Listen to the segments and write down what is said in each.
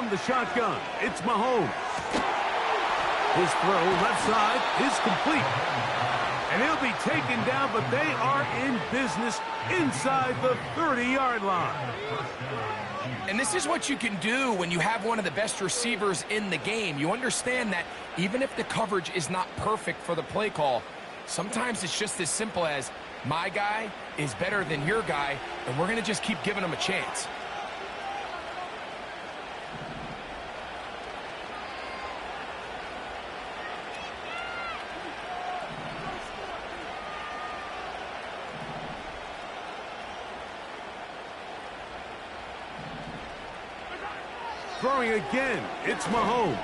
from the shotgun. It's Mahomes. His throw left side is complete. And he'll be taken down, but they are in business inside the 30-yard line. And this is what you can do when you have one of the best receivers in the game. You understand that even if the coverage is not perfect for the play call, sometimes it's just as simple as, my guy is better than your guy, and we're going to just keep giving him a chance. Throwing again, it's Mahomes.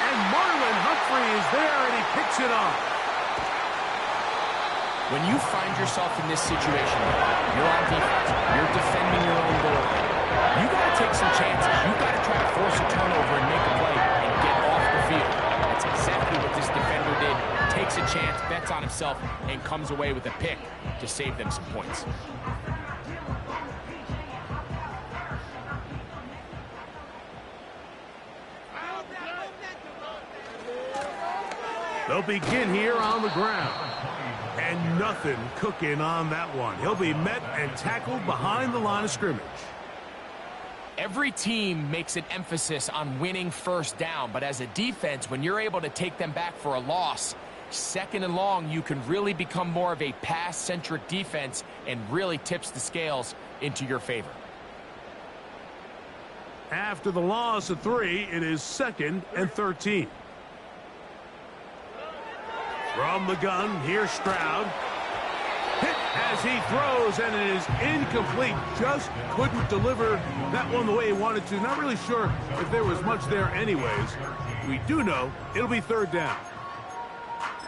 And Marlon Humphrey is there, and he picks it off. When you find yourself in this situation, you're on defense, you're defending your own goal. You got to take some chances. You got to try to force a turnover and make a play and get off the field. That's exactly what this defender did. Takes a chance, bets on himself, and comes away with a pick to save them some points. They'll begin here on the ground. And nothing cooking on that one. He'll be met and tackled behind the line of scrimmage. Every team makes an emphasis on winning first down, but as a defense, when you're able to take them back for a loss, second and long, you can really become more of a pass-centric defense and really tips the scales into your favor. After the loss of 3, it is 2nd and 13. From the gun, here's Stroud. Hit as he throws, and it is incomplete. Just couldn't deliver that one the way he wanted to. Not really sure if there was much there anyways. We do know it'll be 3rd down.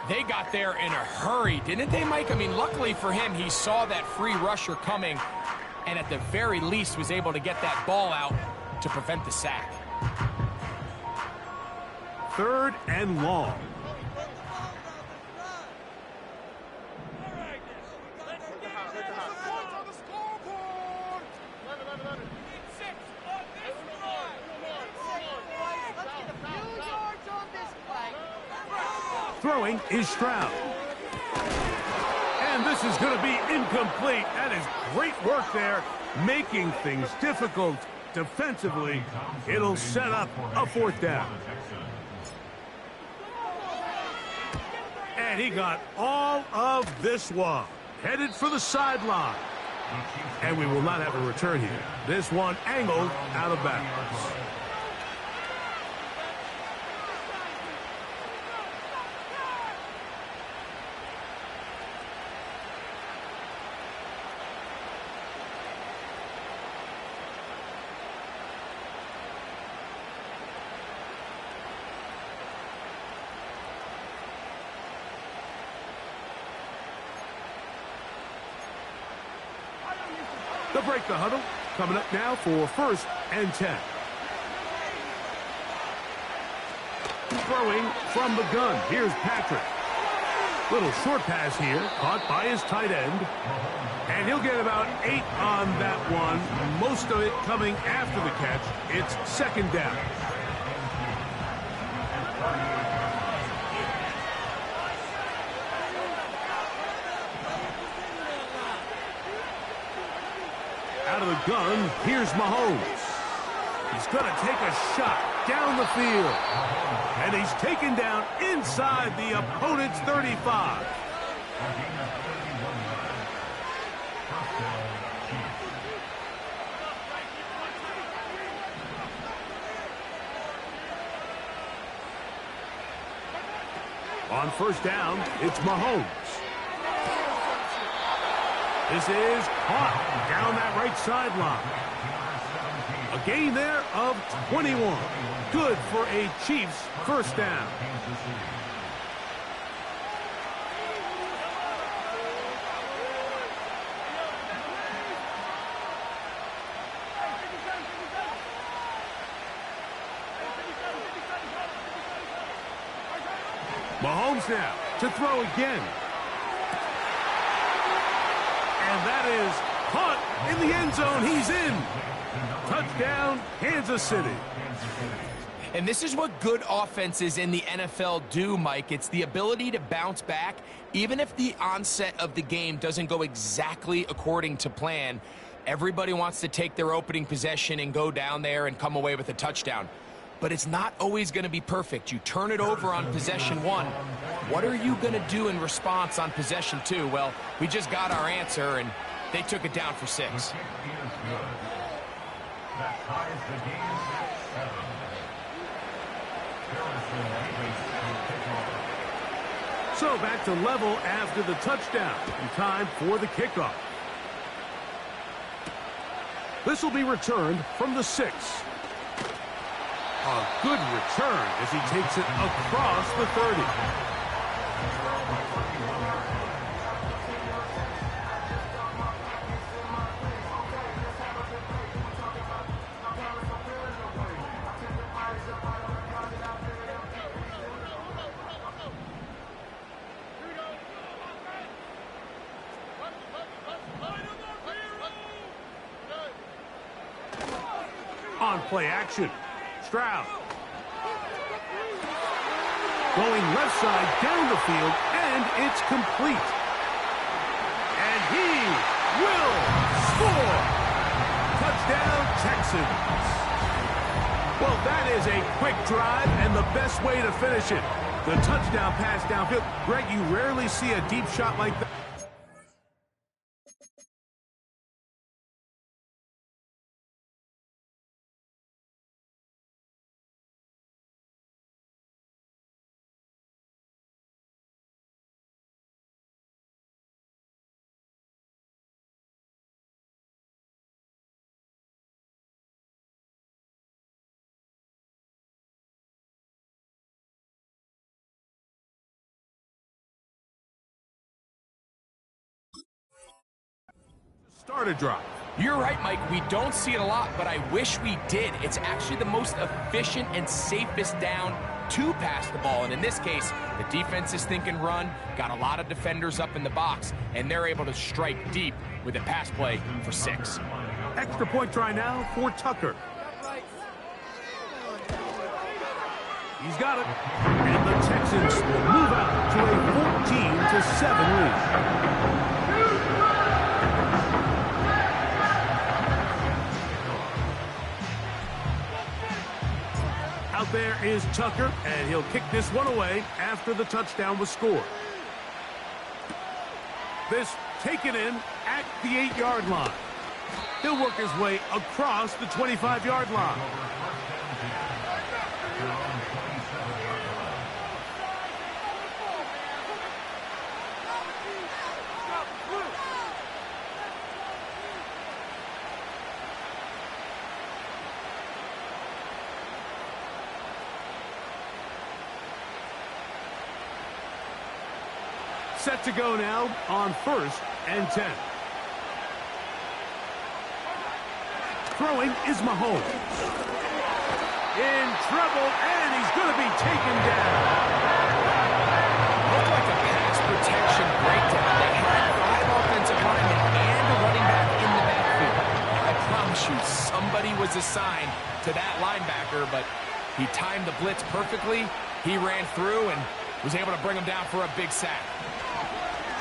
They got there in a hurry, didn't they, Mike? I mean, luckily for him, he saw that free rusher coming, and at the very least was able to get that ball out to prevent the sack. 3rd and long. Throwing is Stroud. And this is going to be incomplete. That is great work there, making things difficult defensively. It'll set up a 4th down. And he got all of this one. Headed for the sideline. And we will not have a return here. This one angled out of bounds. They'll break the huddle. Coming up now for 1st and 10. Throwing from the gun. Here's Patrick. Little short pass here. Caught by his tight end. And he'll get about 8 on that one. Most of it coming after the catch. It's 2nd down. Out of the gun, here's Mahomes. He's going to take a shot down the field. And he's taken down inside the opponent's 35. On 1st down, it's Mahomes. This is caught down that right sideline. A gain there of 21. Good for a Chiefs 1st down. Mahomes now to throw again. And that is Caught in the end zone. He's in. Touchdown, Kansas City. And this is what good offenses in the NFL do, Mike. It's the ability to bounce back, even if the onset of the game doesn't go exactly according to plan. Everybody wants to take their opening possession and go down there and come away with a touchdown. But it's not always going to be perfect. You turn it over on possession one. What are you going to do in response on possession two? Well, we just got our answer, and they took it down for 6. So back to level after the touchdown. And time for the kickoff. This will be returned from the 6. A good return as he takes it across the 30. On play action, Stroud. Going left side down the field, and it's complete. And he will score. Touchdown, Texans. Well, that is a quick drive and the best way to finish it. The touchdown pass downfield. Greg, you rarely see a deep shot like that. Start a drive. You're right, Mike. We don't see it a lot, but I wish we did. It's actually the most efficient and safest down to pass the ball. And in this case, the defense is thinking run, got a lot of defenders up in the box, and they're able to strike deep with a pass play for 6. Extra point try now for Tucker. He's got it. And the Texans will move out to a 14-7 lead. Out there is Tucker, and he'll kick this one away after the touchdown was scored. This taken in at the 8-yard line. He'll work his way across the 25-yard line. Set to go now on 1st and 10. Throwing is Mahomes. In trouble, and he's going to be taken down. Looked like a pass protection breakdown. They had 5 offensive linemen and a running back in the backfield. I promise you, somebody was assigned to that linebacker, but he timed the blitz perfectly. He ran through and was able to bring him down for a big sack.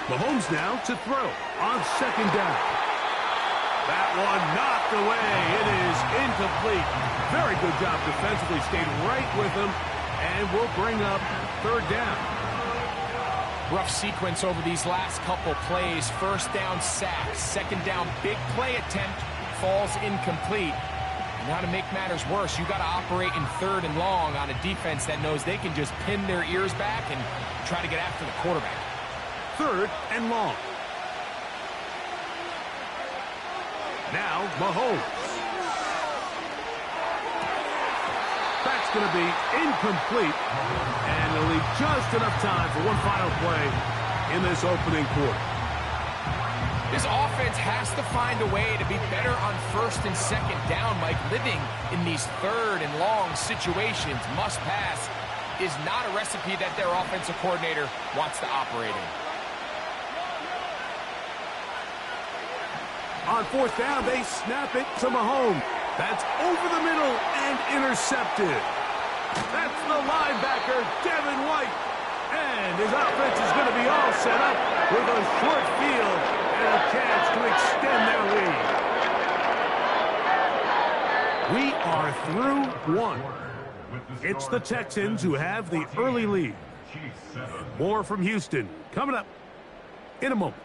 Mahomes now to throw on 2nd down. That one knocked away. It is incomplete. Very good job defensively. Stayed right with him and will bring up 3rd down. Rough sequence over these last couple plays. 1st down sack. 2nd down big play attempt. Falls incomplete. Now to make matters worse, you got to operate in 3rd and long on a defense that knows they can just pin their ears back and try to get after the quarterback. 3rd and long. Now Mahomes. That's going to be incomplete, and it'll leave just enough time for one final play in this opening quarter. This offense has to find a way to be better on 1st and 2nd down, Mike. Living in these 3rd and long situations, must pass, is not a recipe that their offensive coordinator wants to operate in. On fourth down, they snap it to Mahomes. That's over the middle and intercepted. That's the linebacker, Devin White. And his offense is going to be all set up with a short field and a chance to extend their lead. We are through one. It's the Texans who have the early lead. More from Houston coming up in a moment.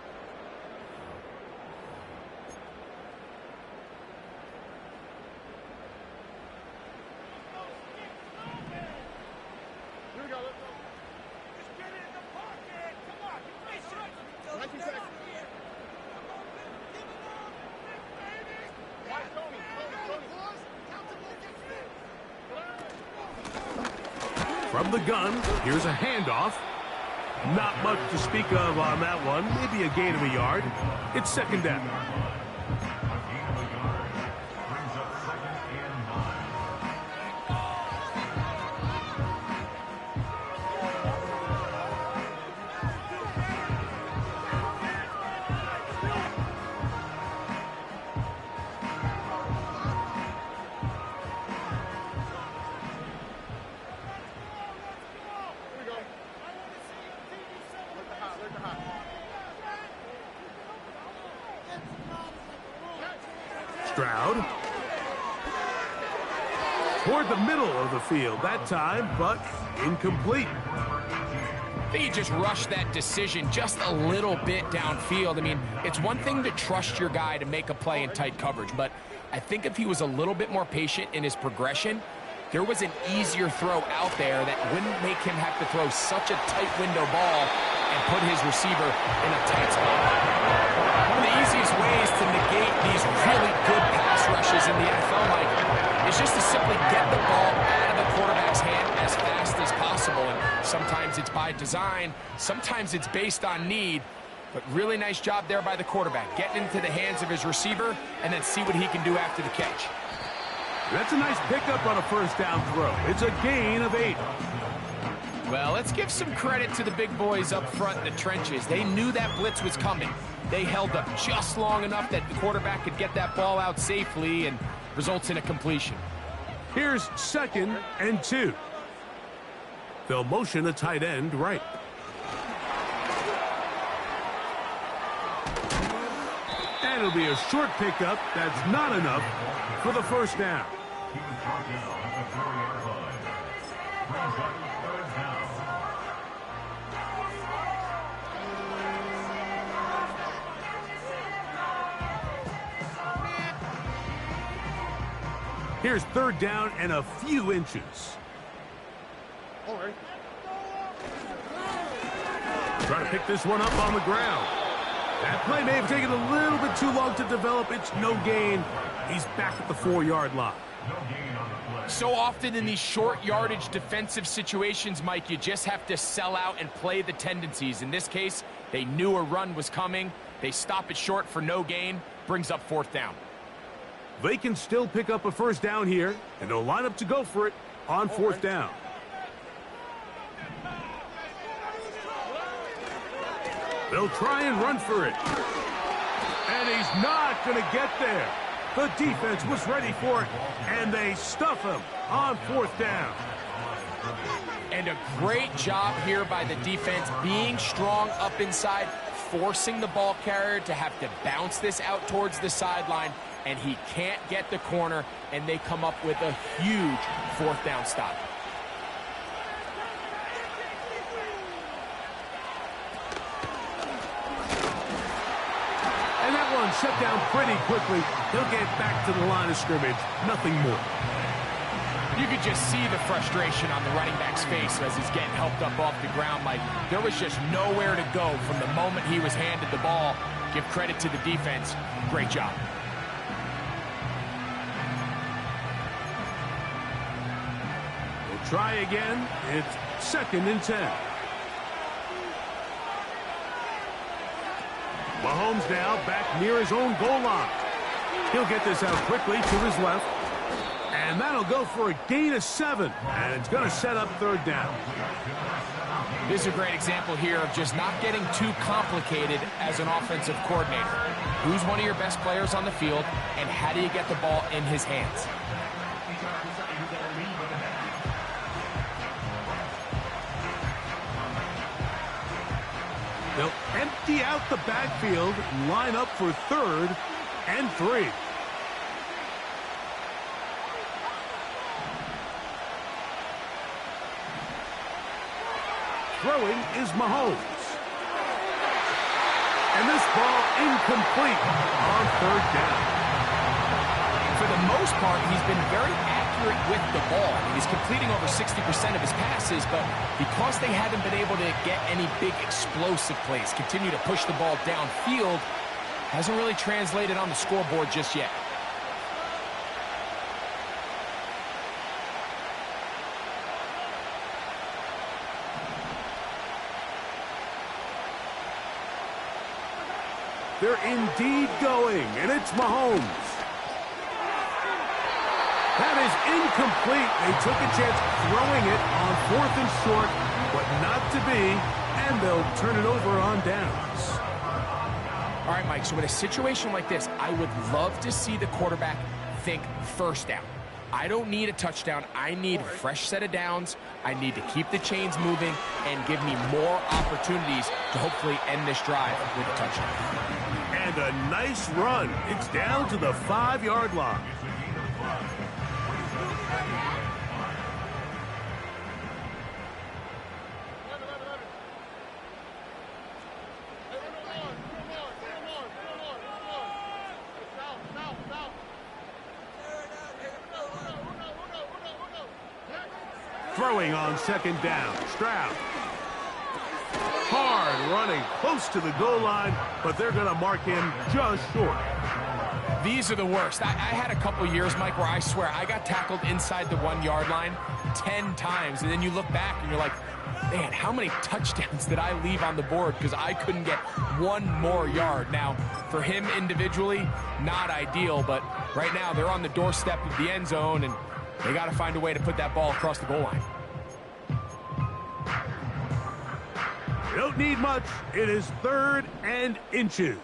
From the gun, here's a handoff. Not much to speak of on that one. Maybe a gain of a yard. It's second down. Stroud. Toward the middle of the field that time, but incomplete. I think he just rushed that decision just a little bit downfield. I mean, it's one thing to trust your guy to make a play in tight coverage, but I think if he was a little bit more patient in his progression, there was an easier throw out there that wouldn't make him have to throw such a tight window ball and put his receiver in a tight spot. One of the easiest ways to negate these really good pass rushes in the NFL, Mike, is just to simply get the ball out of the quarterback's hand as fast as possible. And sometimes it's by design, sometimes it's based on need, but really nice job there by the quarterback, getting into the hands of his receiver and then see what he can do after the catch. That's a nice pickup on a first down throw. It's a gain of 8. Well, let's give some credit to the big boys up front in the trenches. They knew that blitz was coming. They held up just long enough that the quarterback could get that ball out safely and results in a completion. Here's 2nd and 2. They'll motion a tight end right. And it'll be a short pickup. That's not enough for the first down. Here's 3rd down and a few inches. All right. Trying to pick this one up on the ground. That play may have taken a little bit too long to develop. It's no gain. He's back at the 4-yard line. So often in these short yardage defensive situations, Mike, you just have to sell out and play the tendencies. In this case, they knew a run was coming. They stop it short for no gain. Brings up 4th down. They can still pick up a first down here, and they'll line up to go for it on 4th down. They'll try and run for it. And he's not going to get there. The defense was ready for it, and they stuff him on 4th down. And a great job here by the defense, being strong up inside, forcing the ball carrier to have to bounce this out towards the sideline, and he can't get the corner, and they come up with a huge 4th down stop. And that one shut down pretty quickly. He'll get back to the line of scrimmage. Nothing more. You could just see the frustration on the running back's face as he's getting helped up off the ground, Mike. There was just nowhere to go from the moment he was handed the ball. Give credit to the defense. Great job. We'll try again. It's 2nd and 10. Mahomes now back near his own goal line. He'll get this out quickly to his left. And that'll go for a gain of 7. And it's going to set up third down. This is a great example here of just not getting too complicated as an offensive coordinator. Who's one of your best players on the field, and how do you get the ball in his hands? They'll empty out the backfield and line up for 3rd and 3. Throwing is Mahomes. And this ball incomplete on 3rd down. For the most part, he's been very accurate with the ball. He's completing over 60% of his passes, but because they haven't been able to get any big explosive plays, continue to push the ball downfield, hasn't really translated on the scoreboard just yet. They're indeed going, and it's Mahomes. That is incomplete. They took a chance throwing it on 4th and short, but not to be, and they'll turn it over on downs. All right, Mike, so in a situation like this, I would love to see the quarterback think first down. I don't need a touchdown. I need a fresh set of downs. I need to keep the chains moving and give me more opportunities to hopefully end this drive with a touchdown. And a nice run. It's down to the 5-yard line. Throwing on 2nd down. Stroud. Hard running close to the goal line, but they're going to mark him just short. These are the worst. I had a couple years, Mike, where I swear I got tackled inside the 1-yard line 10 times, and then you look back and you're like, man, how many touchdowns did I leave on the board because I couldn't get one more yard? Now, for him individually, not ideal, but right now they're on the doorstep of the end zone, and they got to find a way to put that ball across the goal line. Don't need much. It is 3rd and inches.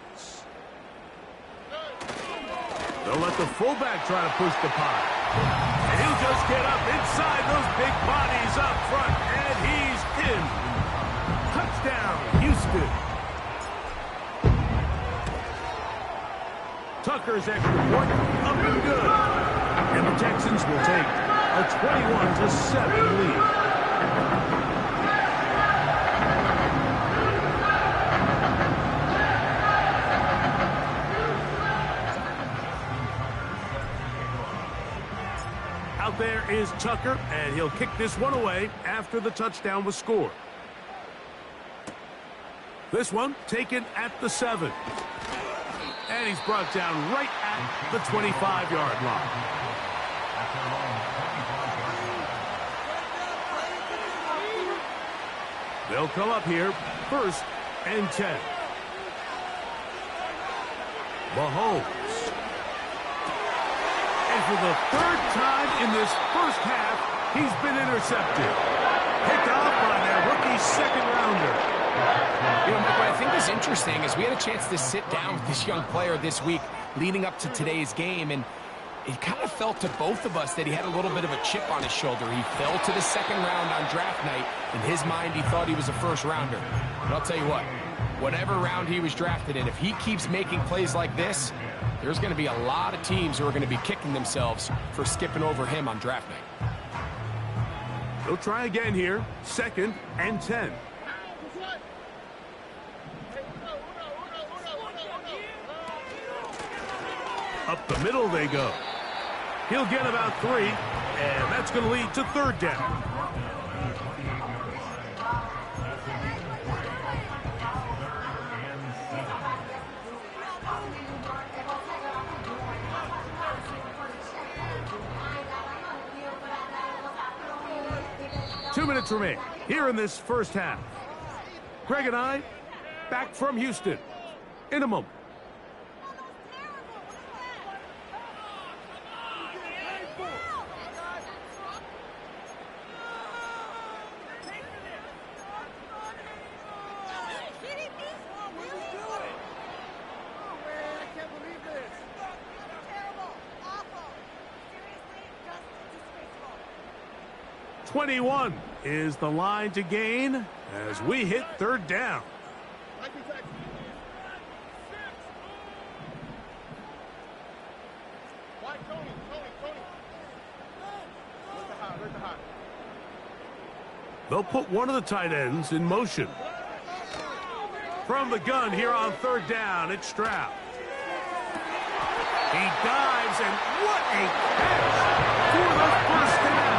They'll let the fullback try to push the pile. And he'll just get up inside those big bodies up front, and he's in. Touchdown, Houston. Tucker's extra point up and good. And the Texans will take a 21-7 lead. Out there is Tucker, and he'll kick this one away after the touchdown was scored. This one taken at the 7. And he's brought down right at the 25-yard line. They'll come up here, 1st and 10. Mahomes. And for the 3rd time in this first half, he's been intercepted. Picked off by their rookie 2nd-rounder. You know, Mike, what I think is interesting is we had a chance to sit down with this young player this week leading up to today's game, and it kind of felt to both of us that he had a little bit of a chip on his shoulder. He fell to the 2nd round on draft night. In his mind, he thought he was a 1st-rounder. But I'll tell you what, whatever round he was drafted in, if he keeps making plays like this, there's going to be a lot of teams who are going to be kicking themselves for skipping over him on draft night. They'll try again here, 2nd and 10. Up the middle they go. He'll get about 3, and that's going to lead to 3rd down. Two minutes remain here in this first half. Greg and I back from Houston in a moment. 21 is the line to gain as we hit third down. They'll put one of the tight ends in motion. From the gun here on third down, it's Stroud. He dives, and what a catch for the first down.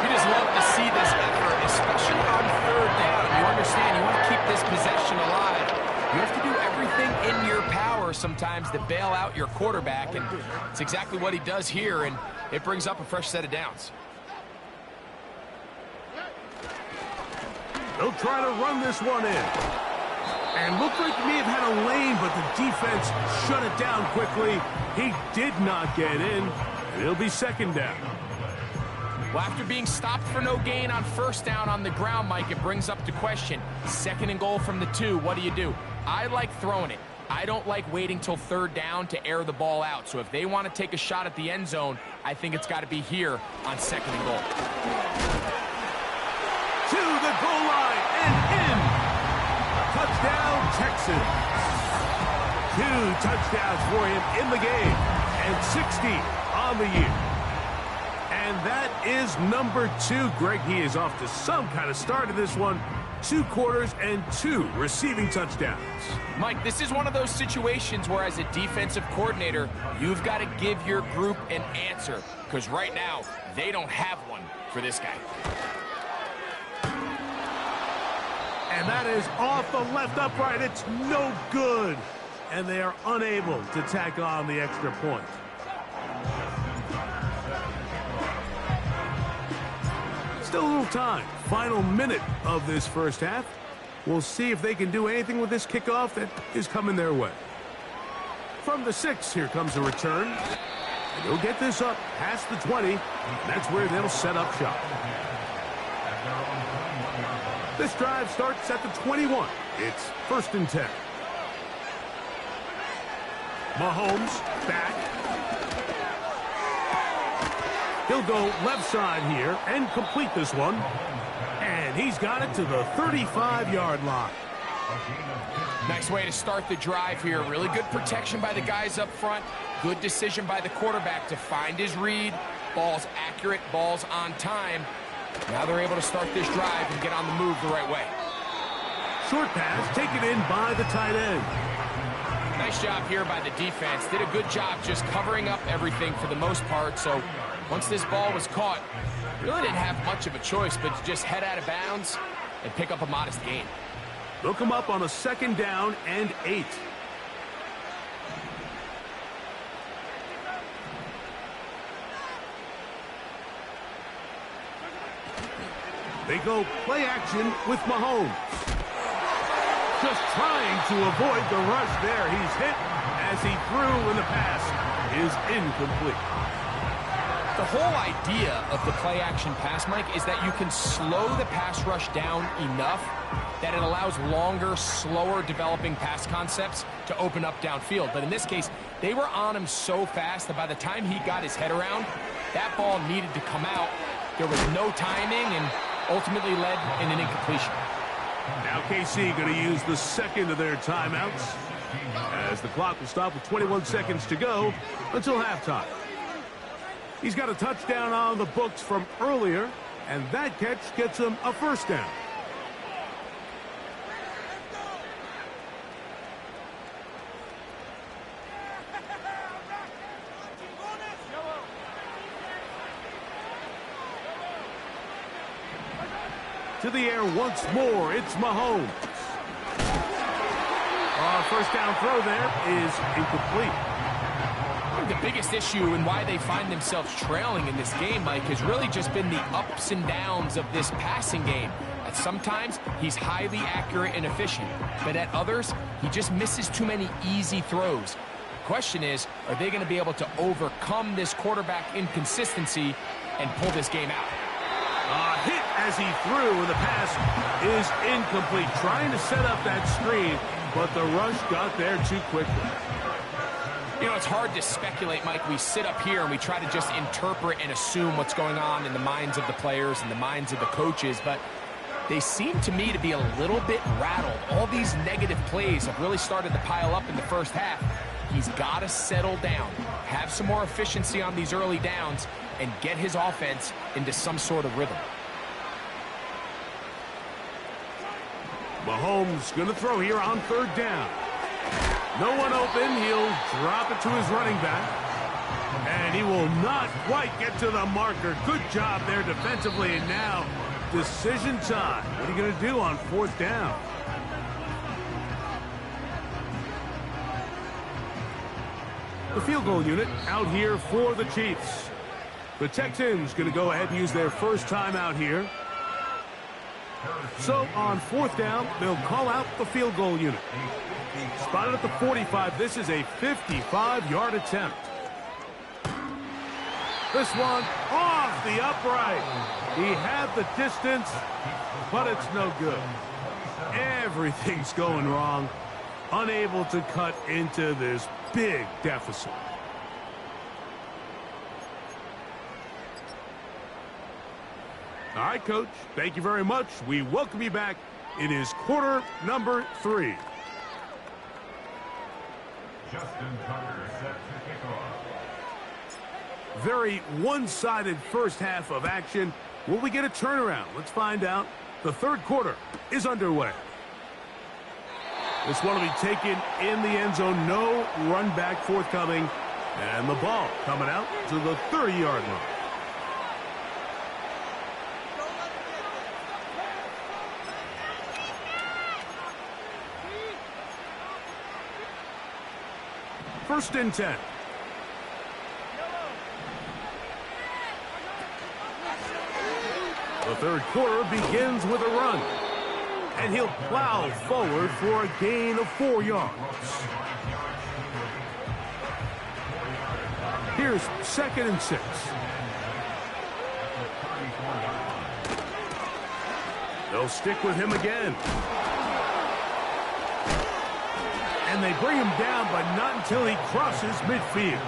You just love to see this effort, especially on third down. You understand, you want to keep this possession alive. You have to do everything in your power sometimes to bail out your quarterback, and it's exactly what he does here, and it brings up a fresh set of downs. They'll try to run this one in. And looked like he may have had a lane, but the defense shut it down quickly. He did not get in, and it'll be second down. Well, after being stopped for no gain on first down on the ground, Mike, it brings up the question. Second and goal from the 2, what do? I like throwing it. I don't like waiting till third down to air the ball out. So if they want to take a shot at the end zone, I think it's got to be here on second and goal. To the goal line and in. Touchdown, Texans. 2 touchdowns for him in the game and 60 on the year. And that is number 2. Greg, he is off to some kind of start in this one. 2 quarters and 2 receiving touchdowns. Mike, this is one of those situations where as a defensive coordinator, you've got to give your group an answer. Because right now, they don't have one for this guy. And that is off the left upright. It's no good. And they are unable to tack on the extra point. Still a little time. Final minute of this first half. We'll see if they can do anything with this kickoff that is coming their way. From the 6, here comes a return. And they'll get this up past the 20. And that's where they'll set up shop. This drive starts at the 21. It's first and 10. Mahomes back. He'll go left side here and complete this one. And he's got it to the 35-yard line. Nice way to start the drive here. Really good protection by the guys up front. Good decision by the quarterback to find his read. Ball's accurate, ball's on time. Now they're able to start this drive and get on the move the right way. Short pass taken in by the tight end. Nice job here by the defense. Did a good job just covering up everything for the most part. So once this ball was caught, really didn't have much of a choice but to just head out of bounds and pick up a modest gain. They'll come up on a second down and 8. They go play action with Mahomes. Just trying to avoid the rush there. He's hit as he threw, and the pass is incomplete. The whole idea of the play action pass, Mike, is that you can slow the pass rush down enough that it allows longer, slower developing pass concepts to open up downfield. But in this case, they were on him so fast that by the time he got his head around, that ball needed to come out. There was no timing and ultimately led in an incompletion. Now KC going to use the second of their timeouts as the clock will stop with 21 seconds to go until halftime. He's got a touchdown on the books from earlier, and that catch gets him a first down. To the air once more, it's Mahomes. First down throw there is incomplete. The biggest issue and why they find themselves trailing in this game, Mike, has really just been the ups and downs of this passing game. At sometimes, he's highly accurate and efficient, but at others, he just misses too many easy throws. The question is, are they going to be able to overcome this quarterback inconsistency and pull this game out? Hit as he threw, and the pass is incomplete. Trying to set up that screen, but the rush got there too quickly. You know, it's hard to speculate, Mike. We sit up here and we try to just interpret and assume what's going on in the minds of the players and the minds of the coaches, but they seem to me to be a little bit rattled. All these negative plays have really started to pile up in the first half. He's got to settle down, have some more efficiency on these early downs, and get his offense into some sort of rhythm. Mahomes going to throw here on third down. No one open. He'll drop it to his running back. And he will not quite get to the marker. Good job there defensively. And now decision time. What are you going to do on fourth down? The field goal unit out here for the Chiefs. The Texans going to go ahead and use their first time out here. So on fourth down, they'll call out the field goal unit. Spotted at the 45. This is a 55-yard attempt. This one off the upright. He had the distance, but it's no good. Everything's going wrong. Unable to cut into this big deficit. All right, Coach, thank you very much. We welcome you back. It is quarter number 3. Justin Tucker set to kick off. Very one-sided first half of action. Will we get a turnaround? Let's find out. The third quarter is underway. This one will be taken in the end zone. No run back forthcoming. And the ball coming out to the 30-yard line. First and 10. The third quarter begins with a run. And he'll plow forward for a gain of 4 yards. Here's second and 6. They'll stick with him again. And they bring him down, but not until he crosses midfield.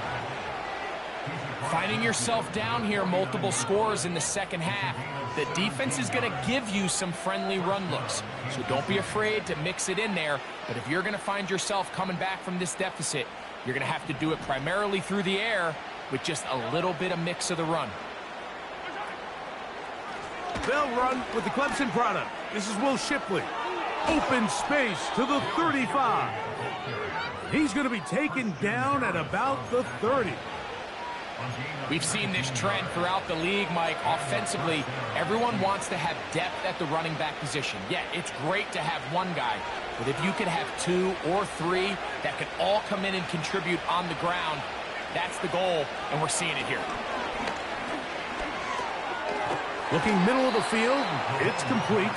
Finding yourself down here, multiple scores in the second half. The defense is going to give you some friendly run looks, so don't be afraid to mix it in there. But if you're going to find yourself coming back from this deficit, you're going to have to do it primarily through the air with just a little bit of mix of the run. They'll run with the Clemson product. This is Will Shipley. Open space to the 35. He's going to be taken down at about the 30. We've seen this trend throughout the league, Mike. Offensively, everyone wants to have depth at the running back position. Yeah, it's great to have one guy, but if you could have 2 or 3 that can all come in and contribute on the ground, that's the goal, and we're seeing it here. Looking middle of the field, it's complete.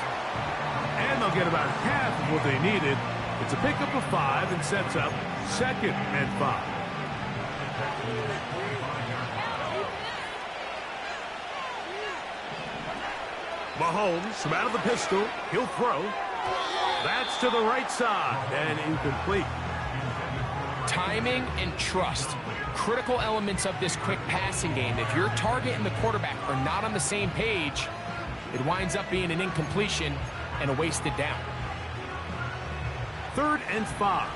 And they'll get about half of what they needed. It's a pickup of 5 and sets up second and 5. Mahomes from out of the pistol. He'll throw. That's to the right side and incomplete. Timing and trust. Critical elements of this quick passing game. If your target and the quarterback are not on the same page, it winds up being an incompletion and a wasted down. Third and 5.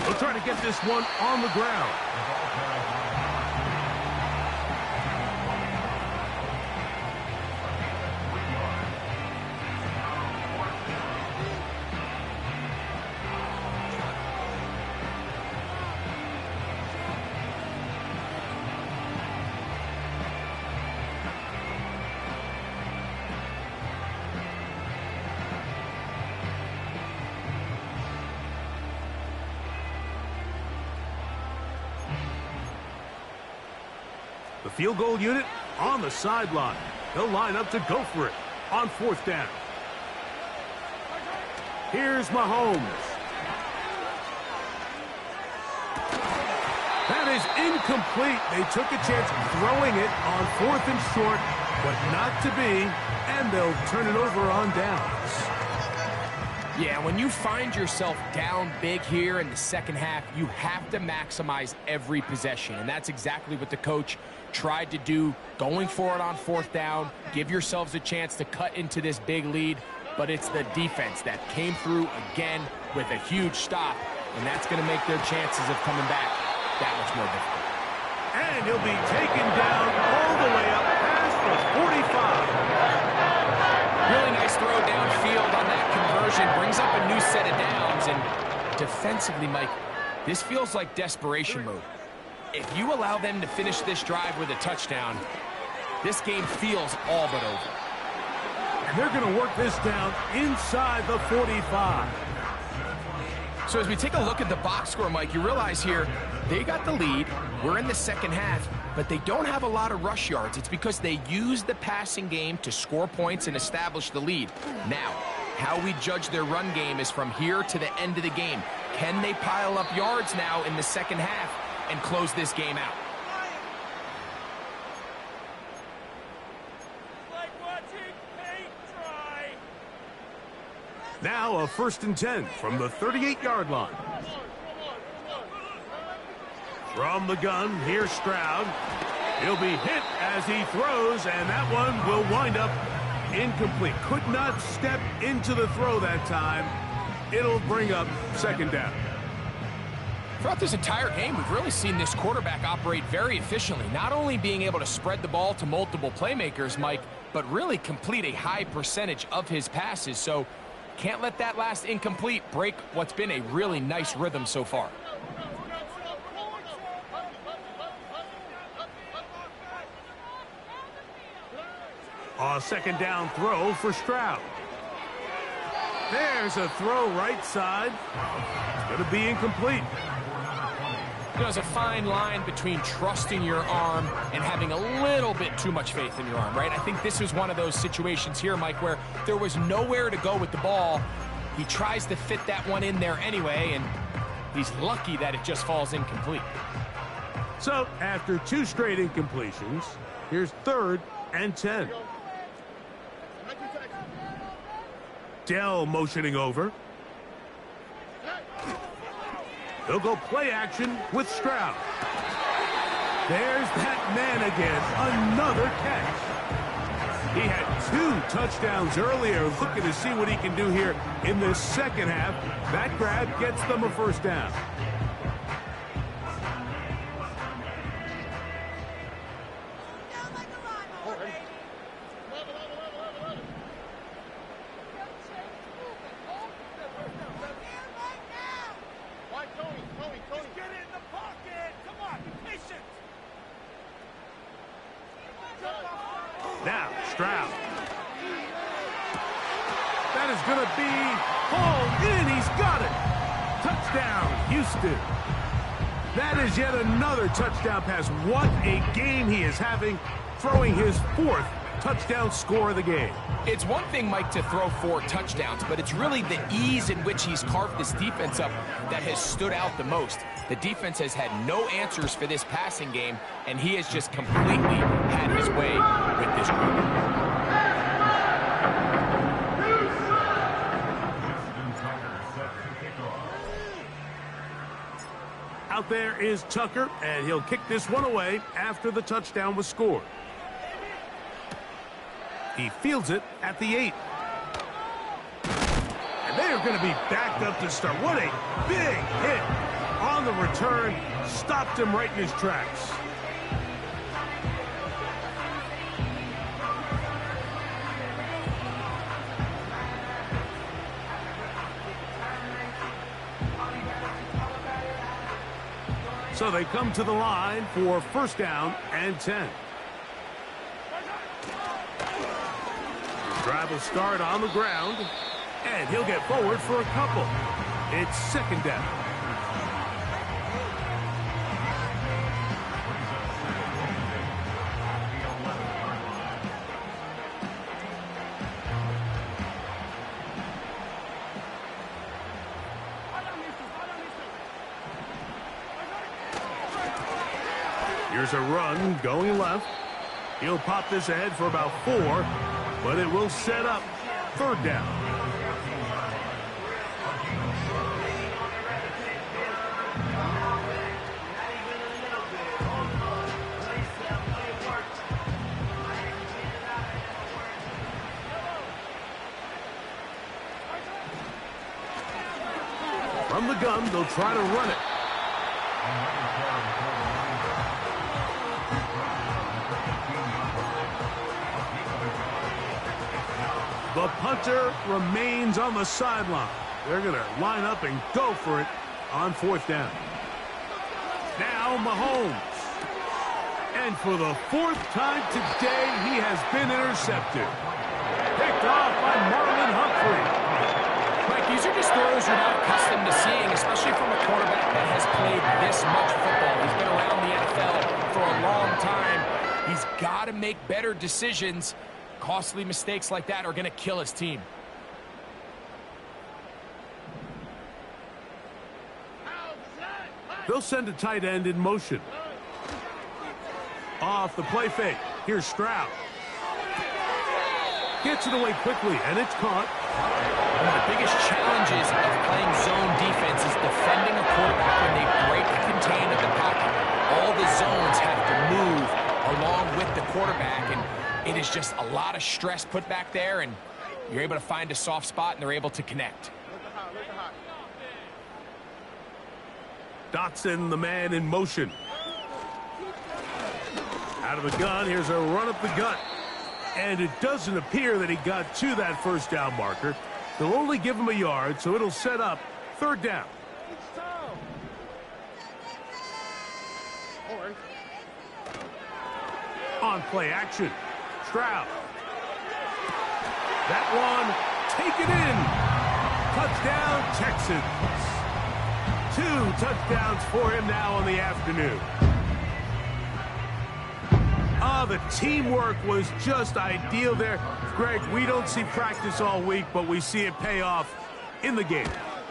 They'll try to get this one on the ground. The field goal unit on the sideline. They'll line up to go for it on fourth down. Here's Mahomes. That is incomplete. They took a chance throwing it on 4th and short, but not to be, and they'll turn it over on downs. Yeah, when you find yourself down big here in the second half, you have to maximize every possession. And that's exactly what the coach tried to do, going for it on fourth down. Give yourselves a chance to cut into this big lead. But it's the defense that came through again with a huge stop. And that's going to make their chances of coming back that much more difficult. And he'll be taken down all the way up past the 45. Really nice throw downfield on that conversion. Brings up a new set of downs. And defensively, Mike, this feels like desperation mode. If you allow them to finish this drive with a touchdown, this game feels all but over. And they're going to work this down inside the 45. So as we take a look at the box score, Mike, you realize here they got the lead. We're in the second half, but they don't have a lot of rush yards. It's because they use the passing game to score points and establish the lead. Now, how we judge their run game is from here to the end of the game. Can they pile up yards now in the second half and close this game out? Now a 1st and 10 from the 38-yard line. From the gun, here's Stroud. He'll be hit as he throws, and that one will wind up incomplete. Could not step into the throw that time. It'll bring up 2nd down. Throughout this entire game, we've really seen this quarterback operate very efficiently, not only being able to spread the ball to multiple playmakers, Mike, but really complete a high percentage of his passes. So can't let that last incomplete break what's been a really nice rhythm so far. A 2nd down throw for Stroud. There's a throw right side. It's going to be incomplete. You know, there's a fine line between trusting your arm and having a little bit too much faith in your arm, right? I think this was one of those situations here, Mike, where there was nowhere to go with the ball. He tries to fit that one in there anyway, and he's lucky that it just falls incomplete. So, after 2 straight incompletions, here's 3rd and 10. Dell motioning over. He'll go play action with Stroud. There's that man again, another catch. He had 2 touchdowns earlier, looking to see what he can do here in this second half. That grab gets them a 1st down. Now, Stroud. That is going to be hauled in. He's got it. Touchdown, Houston. That is yet another touchdown pass. What a game he is having, throwing his 4th touchdown score of the game. It's one thing, Mike, to throw 4 touchdowns, but it's really the ease in which he's carved this defense up that has stood out the most. The defense has had no answers for this passing game, and he has just completely had his way with this group. Out there is Tucker, and he'll kick this one away after the touchdown was scored. He fields it at the 8. And they are going to be backed up to start. What a big hit on the return. Stopped him right in his tracks. So they come to the line for 1st down and 10. Drive will start on the ground, and he'll get forward for a couple. It's 2nd down. Here's a run going left. He'll pop this ahead for about 4, but it will set up 3rd down. From the gun, they'll try to run it. The punter remains on the sideline. They're going to line up and go for it on 4th down. Now Mahomes. And for the 4th time today, he has been intercepted. Picked off by Marlon Humphrey. Mike, these are just throws you're not accustomed to seeing, especially from a quarterback that has played this much football. He's been around the NFL for a long time. He's got to make better decisions. Costly mistakes like that are going to kill his team. They'll send a tight end in motion. Off the play fake. Here's Stroud. Gets it away quickly, and it's caught. One of the biggest challenges of playing zone defense is defending a quarterback when they break contain of the pocket. All the zones have to move along with the quarterback, and it is just a lot of stress put back there, and you're able to find a soft spot, and they're able to connect. Dotson, the man in motion. Out of the gun, here's a run up the gut. And it doesn't appear that he got to that 1st down marker. They'll only give him a yard, so it'll set up 3rd down. On play action, Stroud. That one, take it in. Touchdown, Texans. 2 touchdowns for him now on the afternoon. The teamwork was just ideal there. Greg, we don't see practice all week, but we see it pay off in the game.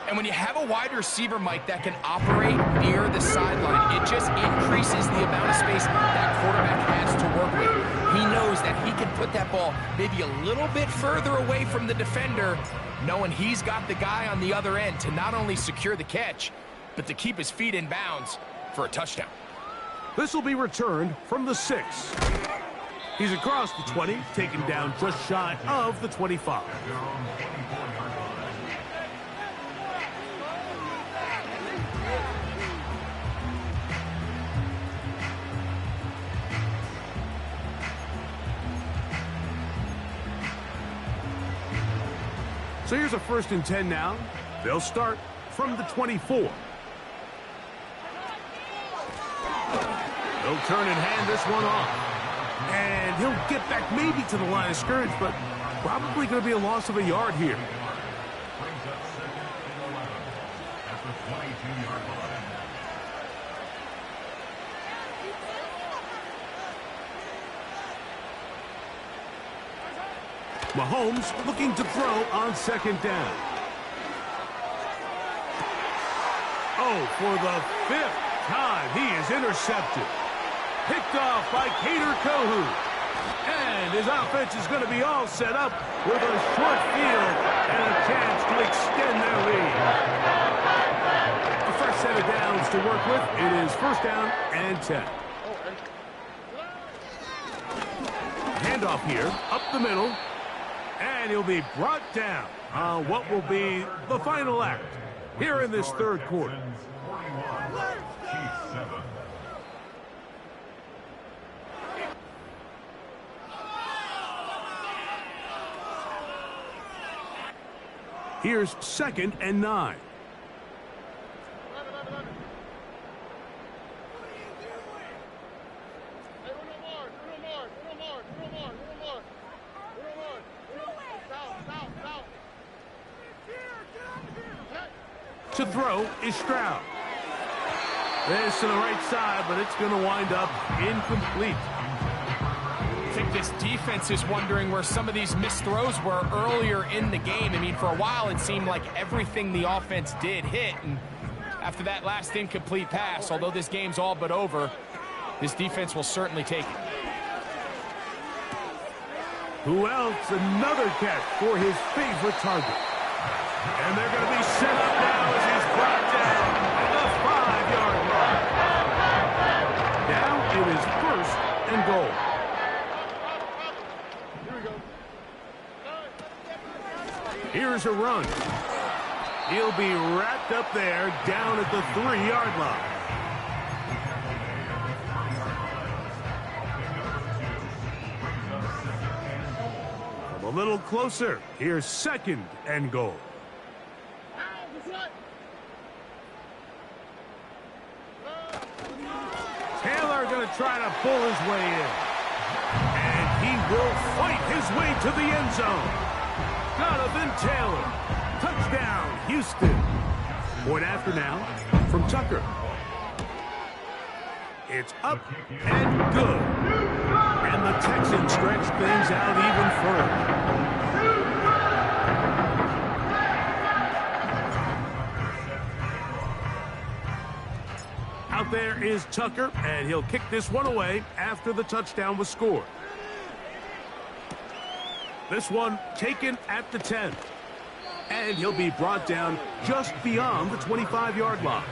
And when you have a wide receiver, Mike, that can operate near the sideline, it just increases the amount of space that quarterback has to work with. He knows that he can put that ball maybe a little bit further away from the defender, knowing he's got the guy on the other end to not only secure the catch, but to keep his feet in bounds for a touchdown. This will be returned from the 6. He's across the 20, taken down just shy of the 25. So here's a 1st and 10 now. They'll start from the 24. He'll turn and hand this one off. And he'll get back maybe to the line of scrimmage, but probably going to be a loss of a yard here. Brings up 2nd and 11 at the 22-yard line. Mahomes looking to throw on 2nd down. Oh, for the 5th time, he is intercepted. Picked off by Cater Kohu. And his offense is going to be all set up with a short field and a chance to extend their lead. A fresh set of downs to work with. It is 1st down and 10. Handoff here, up the middle. And he'll be brought down on what will be the final act here in this 3rd quarter. 41, Chiefs 7. Here's 2nd and 9. To throw is Stroud. This to the right side, but it's going to wind up incomplete. I think this defense is wondering where some of these missed throws were earlier in the game. I mean, for a while, it seemed like everything the offense did hit. And after that last incomplete pass, although this game's all but over, this defense will certainly take it. Who else? Another catch for his favorite target. And they're going to be set up now as he's brought down at the 5-yard line. Now it is 1st and goal. Here's a run. He'll be wrapped up there down at the 3-yard line. A little closer. Here's 2nd and goal. Taylor going to try to pull his way in. And he will fight his way to the end zone. Jonathan Taylor. Touchdown, Houston. Point after now from Tucker. It's up and good. And the Texans stretch things out even further. Out there is Tucker, and he'll kick this one away after the touchdown was scored. This one taken at the 10. And he'll be brought down just beyond the 25-yard line.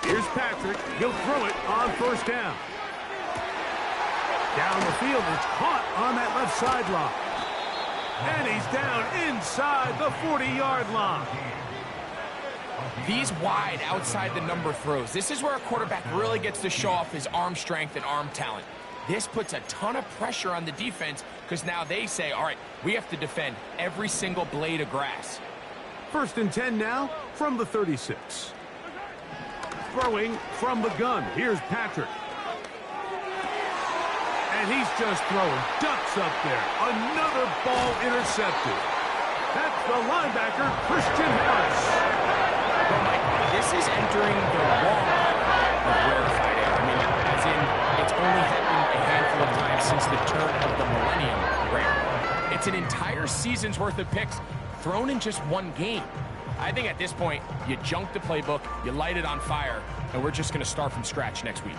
Here's Patrick. He'll throw it on 1st down. Down the field, it's caught on that left sideline. And he's down inside the 40-yard line. These wide, outside the number throws. This is where a quarterback really gets to show off his arm strength and arm talent. This puts a ton of pressure on the defense because now they say, all right, we have to defend every single blade of grass. 1st and 10 now from the 36. Throwing from the gun. Here's Patrick. And he's just throwing ducks up there. Another ball intercepted. That's the linebacker, Christian Harris. Well, Mike, this is entering the wrong of rarefied air. I mean, as in, it's only happened a handful of times since the turn of the millennium rare. It's an entire season's worth of picks thrown in just one game. I think at this point, you junk the playbook, you light it on fire, and we're just going to start from scratch next week.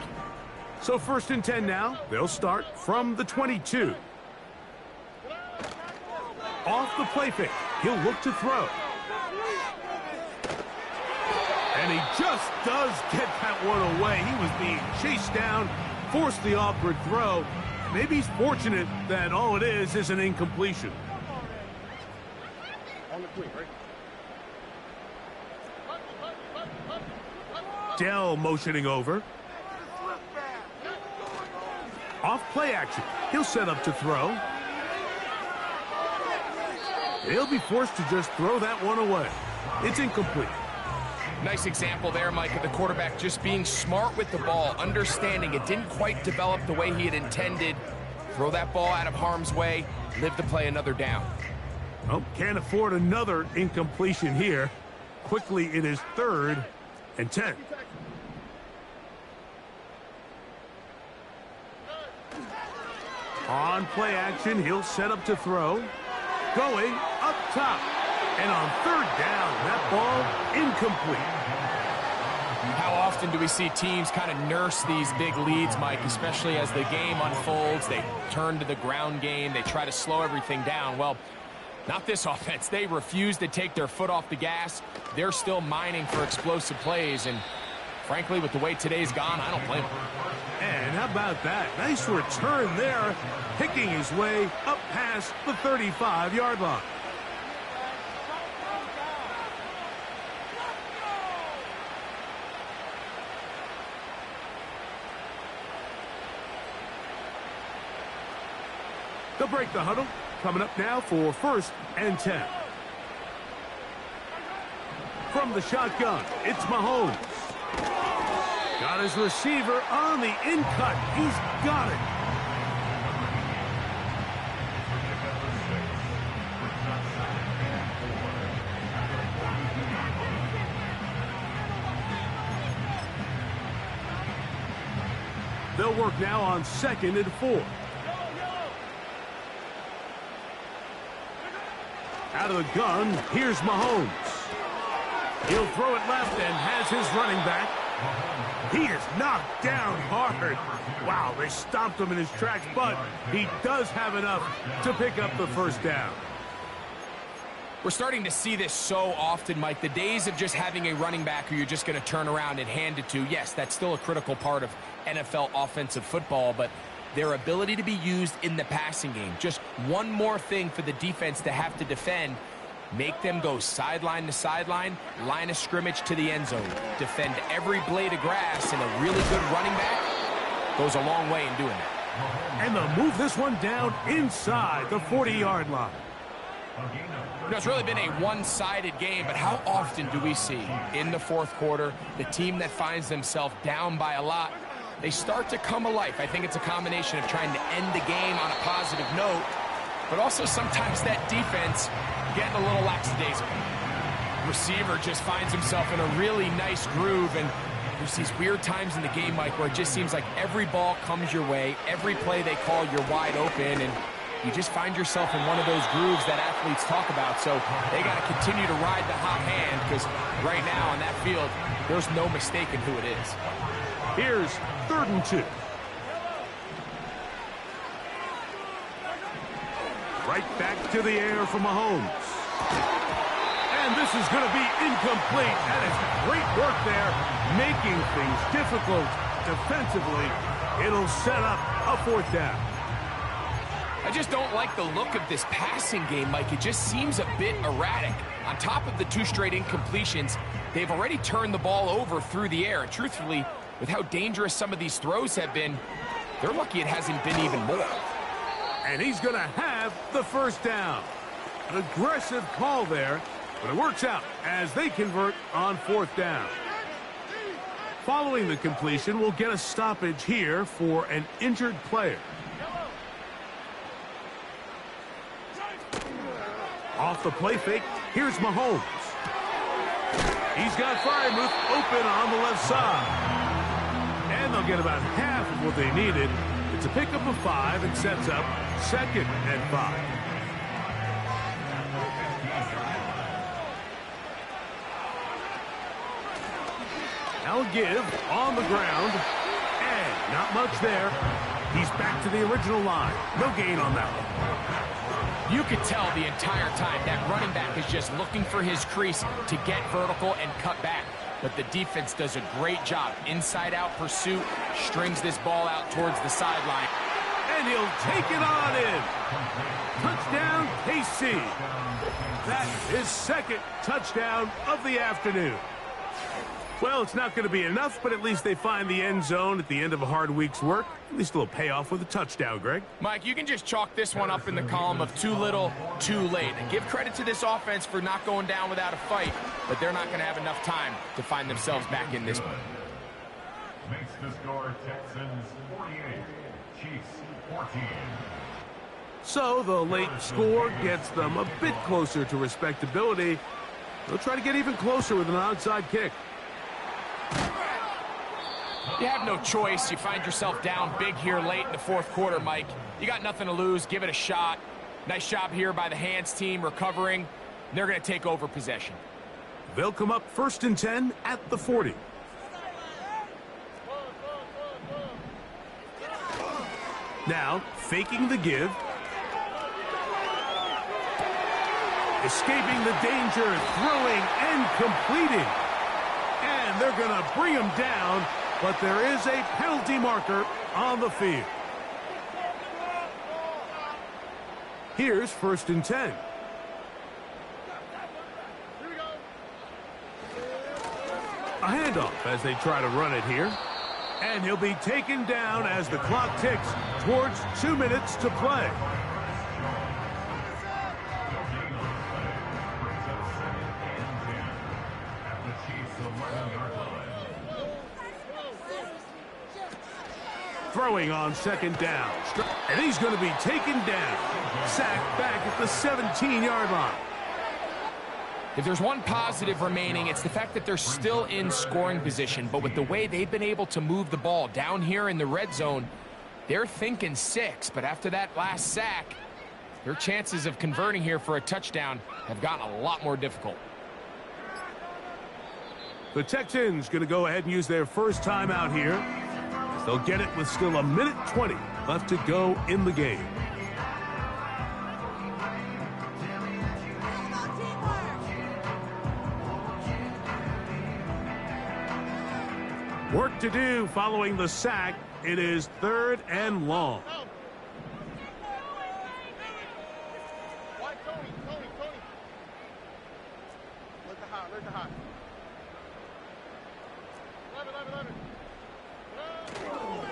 So 1st and 10 now. They'll start from the 22. Off the play fake. He'll look to throw. And he just does get that one away. He was being chased down, forced the awkward throw. Maybe he's fortunate that all it is an incompletion. On the queen, right? Dell motioning over. Off play action. He'll set up to throw. He'll be forced to just throw that one away. It's incomplete. Nice example there, Mike, of the quarterback just being smart with the ball, understanding it didn't quite develop the way he had intended. Throw that ball out of harm's way, live to play another down. Oh, can't afford another incompletion here. Quickly, it is 3rd and 10. On play action, he'll set up to throw. Going up top. And on 3rd down, that ball incomplete. How often do we see teams kind of nurse these big leads, Mike, especially as the game unfolds? They turn to the ground game. They try to slow everything down. Well, not this offense. They refuse to take their foot off the gas. They're still mining for explosive plays. And frankly, with the way today's gone, I don't blame them. And how about that? Nice return there, picking his way up past the 35-yard line. They'll break the huddle. Coming up now for 1st and 10. From the shotgun, it's Mahomes. Got his receiver on the in-cut. He's got it. They'll work now on 2nd and 4. Out of the gun, here's Mahomes. He'll throw it left and has his running back. He is knocked down hard. Wow, they stopped him in his tracks, but he does have enough to pick up the first down. We're starting to see this so often, Mike. The days of just having a running back who you're just going to turn around and hand it to, yes, that's still a critical part of NFL offensive football, but their ability to be used in the passing game, just one more thing for the defense to have to defend, make them go sideline to sideline, line of scrimmage to the end zone, defend every blade of grass, and a really good running back goes a long way in doing that. And they'll move this one down inside the 40-yard line. You know, it's really been a one-sided game, but how often do we see in the fourth quarter the team that finds themselves down by a lot, they start to come alive? I think it's a combination of trying to end the game on a positive note, but also sometimes that defense getting a little lackadaisical. Receiver just finds himself in a really nice groove, and there's these weird times in the game, Mike, where it just seems like every ball comes your way, every play they call, you're wide open, and you just find yourself in one of those grooves that athletes talk about. So they got to continue to ride the hot hand, because right now on that field, there's no mistaking who it is. Here's 3rd and 2. Right back to the air for Mahomes. And this is going to be incomplete. That is great work there, making things difficult defensively. It'll set up a 4th down. I just don't like the look of this passing game, Mike. It just seems a bit erratic. On top of the 2 straight incompletions, they've already turned the ball over through the air. And truthfully, with how dangerous some of these throws have been, they're lucky it hasn't been even more. And he's going to have the 1st down. An aggressive call there, but it works out as they convert on 4th down. Following the completion, we'll get a stoppage here for an injured player. Off the play fake, here's Mahomes. He's got Freiermuth open on the left side. And they'll get about half of what they needed. It's a pickup of 5 and sets up 2nd and 5. Now a give on the ground. And not much there. He's back to the original line. No gain on that one. You could tell the entire time that running back is just looking for his crease to get vertical and cut back. But the defense does a great job. Inside-out pursuit, strings this ball out towards the sideline. And he'll take it on in. Touchdown, KC. That is 2nd touchdown of the afternoon. Well, it's not going to be enough, but at least they find the end zone at the end of a hard week's work. At least it'll pay off with a touchdown, Greg. Mike, you can just chalk this one up in the column of too little, too late. And give credit to this offense for not going down without a fight, but they're not going to have enough time to find themselves back in this one. Makes the score Texans 48, Chiefs 14. So the late score gets them a bit closer to respectability. They'll try to get even closer with an onside kick. You have no choice. You find yourself down big here late in the fourth quarter, Mike. You got nothing to lose. Give it a shot. Nice job here by the hands team recovering. They're going to take over possession. They'll come up 1st and 10 at the 40. Now, faking the give. Escaping the danger, throwing and completing. And they're going to bring him down, but there is a penalty marker on the field. Here's 1st and 10. A handoff as they try to run it here. And he'll be taken down as the clock ticks towards 2 minutes to play. Throwing on 2nd down. And he's going to be taken down. Sacked back at the 17-yard line. If there's one positive remaining, it's the fact that they're still in scoring position. But with the way they've been able to move the ball down here in the red zone, they're thinking 6. But after that last sack, their chances of converting here for a touchdown have gotten a lot more difficult. The Texans going to go ahead and use their first timeout here. They'll get it with still 1:20 left to go in the game. Work to do following the sack. It is 3rd and long.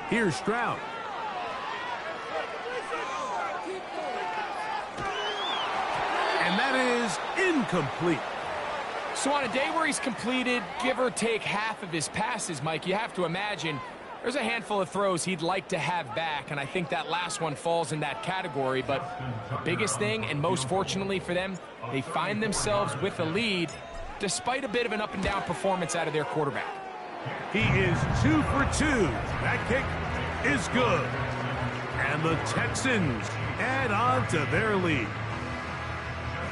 Here's Stroud. And that is incomplete. So on a day where he's completed, give or take half of his passes, Mike, you have to imagine there's a handful of throws he'd like to have back, and I think that last one falls in that category. But the biggest thing, and most fortunately for them, they find themselves with a lead despite a bit of an up-and-down performance out of their quarterback. He is 2 for 2. That kick is good. And the Texans add on to their lead.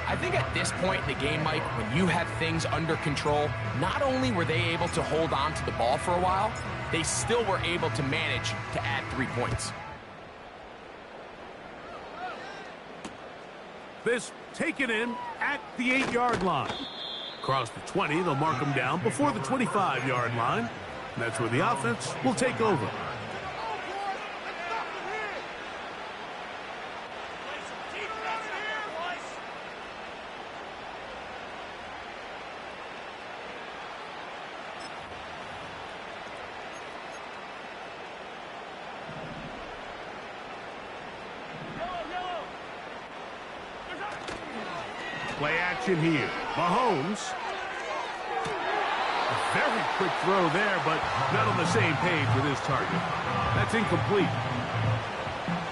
I think at this point in the game, Mike, when you have things under control, not only were they able to hold on to the ball for a while, they still were able to manage to add 3 points. This taken in at the 8-yard line. Across the 20, they'll mark them down before the 25-yard line. And that's where the offense will take over. Play action here. Mahomes. A very quick throw there, but not on the same page with his target. That's incomplete.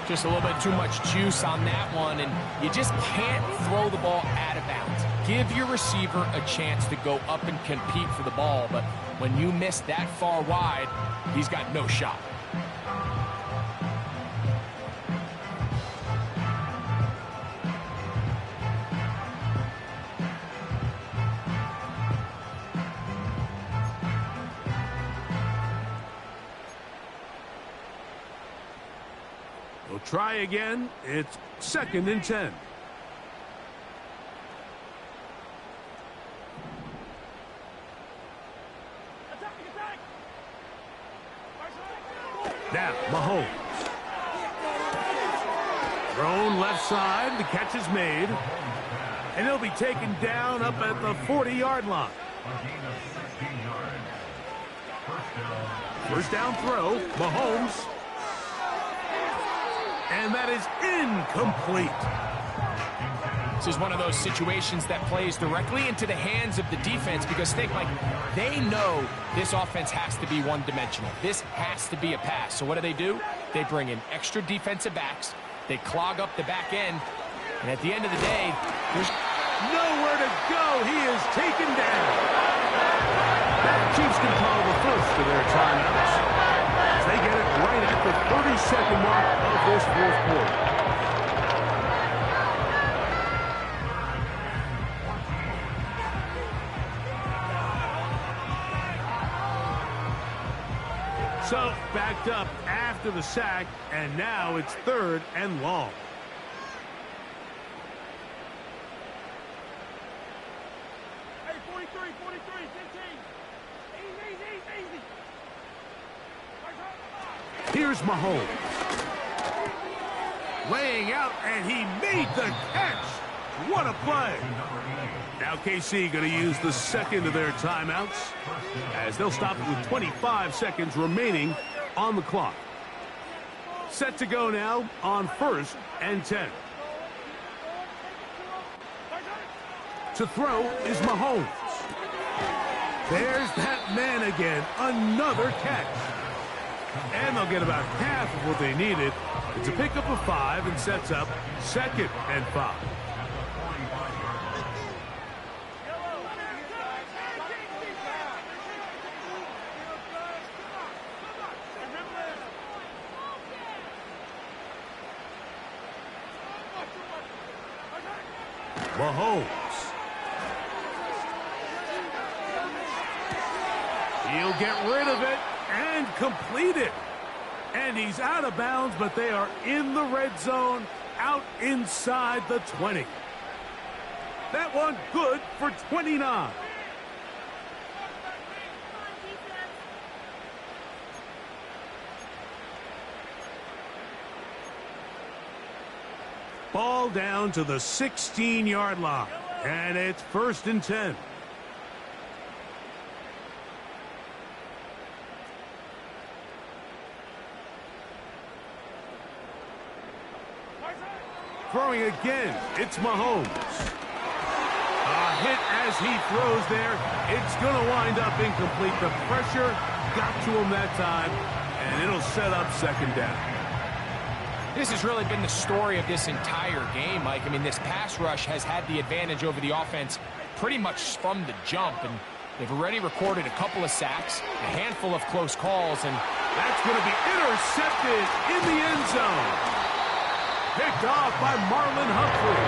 Just a little bit too much juice on that one, and you just can't throw the ball out of bounds. Give your receiver a chance to go up and compete for the ball, but when you miss that far wide, he's got no shot. We'll try again. It's 2nd and 10. Now, Mahomes. Thrown left side. The catch is made. And he'll be taken down up at the 40-yard line. First down throw. Mahomes. And that is incomplete. This is one of those situations that plays directly into the hands of the defense because think, Mike, they know this offense has to be one-dimensional. This has to be a pass. So what do? They bring in extra defensive backs. They clog up the back end. And at the end of the day, there's nowhere to go. He is taken down. That Chiefs can call the first of their timeouts. They get it right at the 30-second mark of this 4th quarter. So, backed up after the sack, and now it's 3rd and long. Hey, 43, 15. Easy. Here's Mahomes. Laying out, and he made the catch. What a play. Now KC going to use the 2nd of their timeouts as they'll stop it with 25 seconds remaining on the clock. Set to go now on 1st and 10. To throw is Mahomes. There's that man again. Another catch. And they'll get about half of what they needed. It's a pickup of 5 and sets up 2nd and 5. Mahomes. He'll get rid of it and complete it. And he's out of bounds, but they are in the red zone, out inside the 20. That one good for 29. Ball down to the 16-yard line, and it's 1st and 10. Throwing again, it's Mahomes. A hit as he throws there. It's going to wind up incomplete. The pressure got to him that time, and it'll set up 2nd down. This has really been the story of this entire game, Mike. I mean, this pass rush has had the advantage over the offense pretty much from the jump, and they've already recorded a couple of sacks, a handful of close calls, and that's going to be intercepted in the end zone. Picked off by Marlon Humphrey.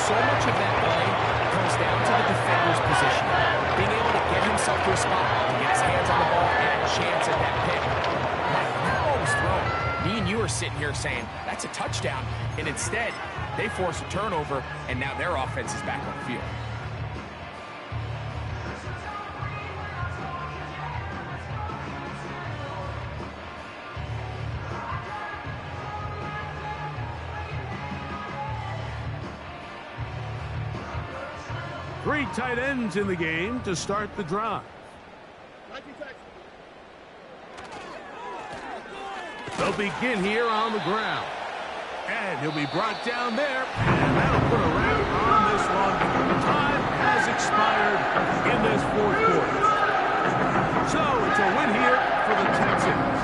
So much of that play comes down to the defender's position, being able to get himself to a spot, to get his hands on the ball, and a chance at that pick. Mike, when that ball was thrown, me and you are sitting here saying, that's a touchdown, and instead, they force a turnover, and now their offense is back on the field. Three tight ends in the game to start the drive. They'll begin here on the ground. And he'll be brought down there. And that'll put a wrap on this one. Time has expired in this 4th quarter. So it's a win here for the Texans.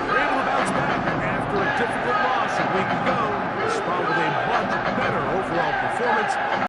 They're able to bounce back after a difficult loss a week ago. Respond with a much better overall performance.